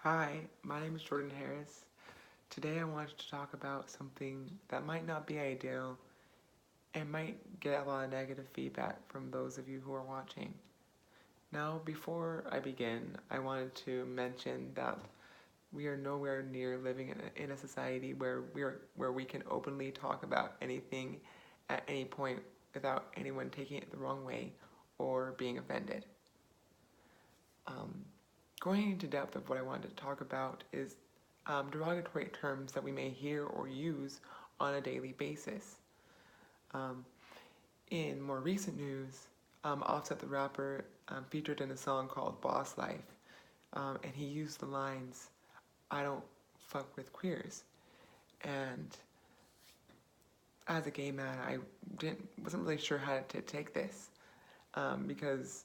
Hi, my name is Jordan Harris. Today I wanted to talk about something that might not be ideal and might get a lot of negative feedback from those of you who are watching. Now, before I begin, I wanted to mention that we are nowhere near living in a society where we can openly talk about anything at any point without anyone taking it the wrong way or being offended. Um, Going into depth of what I wanted to talk about is derogatory terms that we may hear or use on a daily basis. Um, in more recent news, Offset the rapper featured in a song called Boss Life, and he used the lines, "I don't fuck with queers." And as a gay man, I wasn't really sure how to take this, because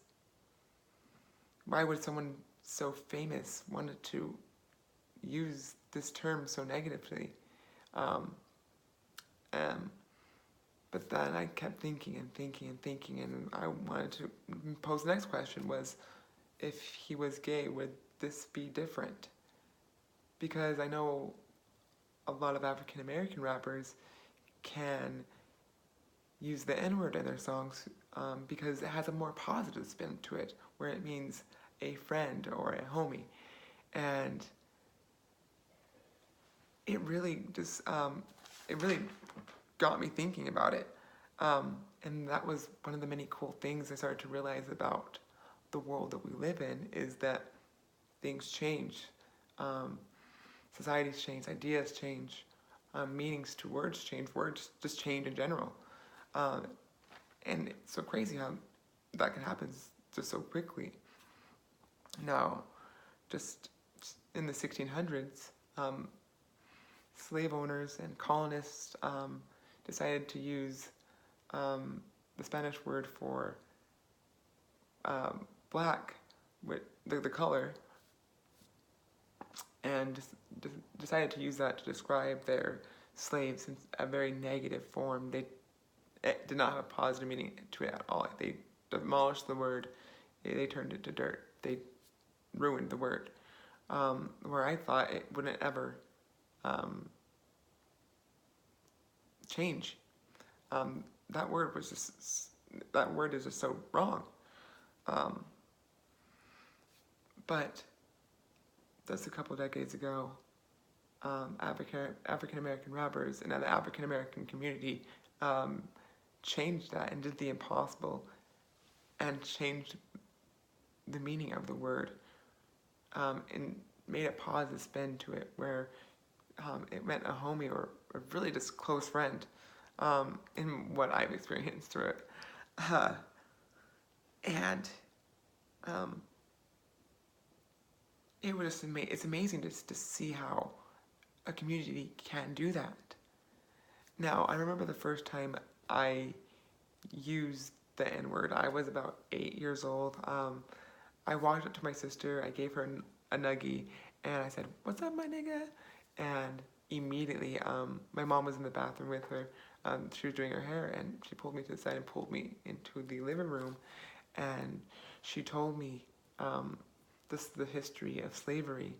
why would someone so famous wanted to use this term so negatively? Um, um, but then I kept thinking and thinking and thinking, and I wanted to pose the next question was, if he was gay, would this be different? Because I know a lot of African American rappers can use the N-word in their songs, because it has a more positive spin to it, where it means a friend or a homie. And it really just, it really got me thinking about it. And that was one of the many cool things I started to realize about the world that we live in, is that things change. Um, Societies change, ideas change, meanings to words change, words just change in general. Um, and it's so crazy how that can happen just so quickly. Now, just in the 1600s, slave owners and colonists decided to use the Spanish word for black, with the color, and decided to use that to describe their slaves in a very negative form. It did not have a positive meaning to it at all. They demolished the word. They turned it to dirt. They ruined the word. Where I thought it wouldn't ever um, change. That word was just that word is just so wrong. Um, but that's a couple decades ago. African American rappers and the African American community um, changed that and did the impossible and changed the meaning of the word, and made a positive spin to it, where it meant a homie or a really just close friend, in what I've experienced through it. Uh, and um, it was it's amazing to see how a community can do that. Now, I remember the first time I used the N word. I was about 8 years old. I walked up to my sister, I gave her a nuggie, and I said, "What's up, my nigga?" And immediately, my mom was in the bathroom with her. She was doing her hair, and she pulled me to the side and pulled me into the living room, and she told me the history of slavery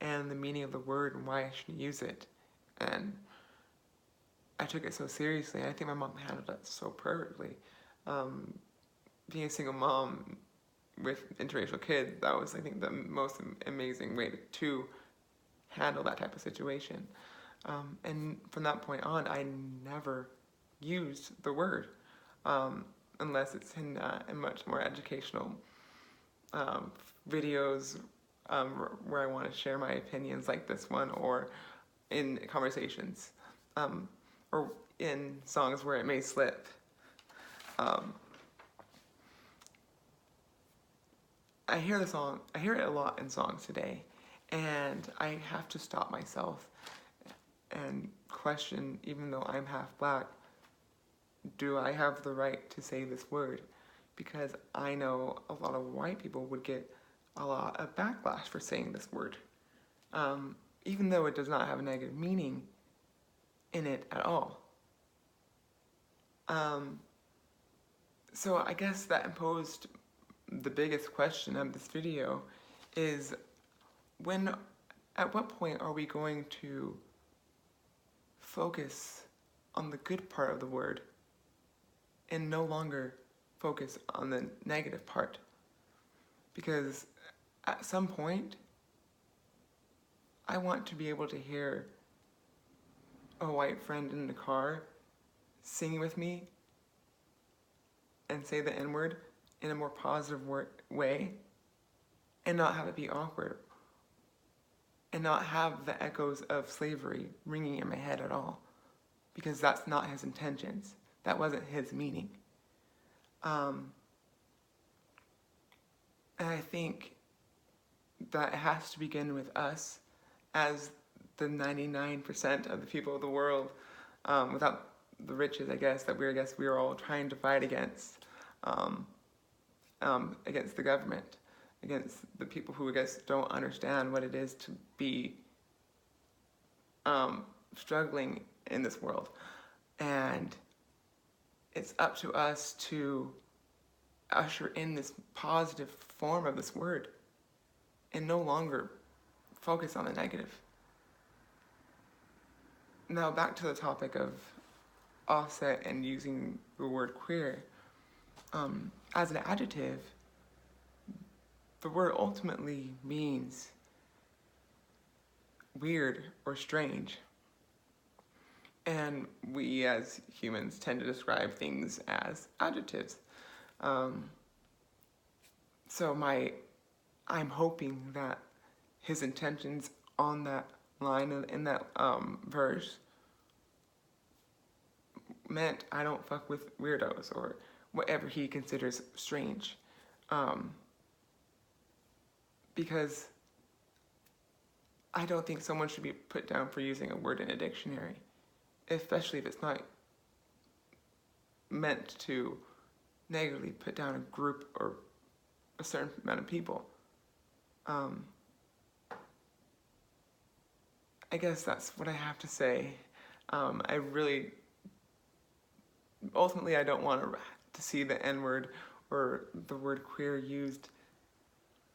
and the meaning of the word and why I shouldn't use it. And I took it so seriously, and I think my mom handled it so perfectly. Um, Being a single mom with interracial kids, that was, I think, the most amazing way to handle that type of situation. And from that point on, I never used the word, unless it's in much more educational um, videos, where I want to share my opinions, like this one, or in conversations, or in songs where it may slip. Um, I hear I hear it a lot in songs today, and I have to stop myself and question, even though I'm half black, do I have the right to say this word? Because I know a lot of white people would get a lot of backlash for saying this word, even though it does not have a negative meaning in it at all. Um, so I guess that imposed the biggest question of this video is, when At what point are we going to focus on the good part of the word and no longer focus on the negative part? Because at some point, I want to be able to hear a white friend in the car sing with me and say the N-word in a more positive way and not have it be awkward and not have the echoes of slavery ringing in my head at all, because that's not his intentions. That wasn't his meaning. And I think that it has to begin with us as the 99% of the people of the world, without the riches, I guess, that we are all trying to fight against the government, against the people who, I guess, don't understand what it is to be struggling in this world. And it's up to us to usher in this positive form of this word and no longer focus on the negative. Now back to the topic of offset and using the word queer. As an adjective, the word ultimately means weird or strange. And we as humans tend to describe things as adjectives. So I'm hoping that his intentions on that line in that verse meant I don't fuck with weirdos or whatever he considers strange. Because I don't think someone should be put down for using a word in a dictionary, especially if it's not meant to negatively put down a group or a certain amount of people. I guess that's what I have to say. Ultimately, I don't want to see the N-word or the word queer used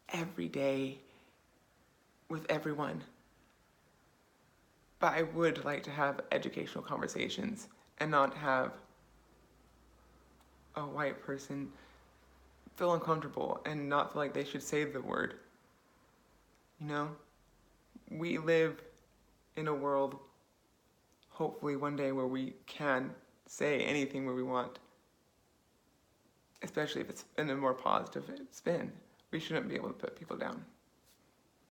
every day with everyone. But I would like to have educational conversations and not have a white person feel uncomfortable and not feel like they should say the word. You know? We live in a world, hopefully one day, where we can say anything where we want, especially if it's in a more positive spin. We shouldn't be able to put people down.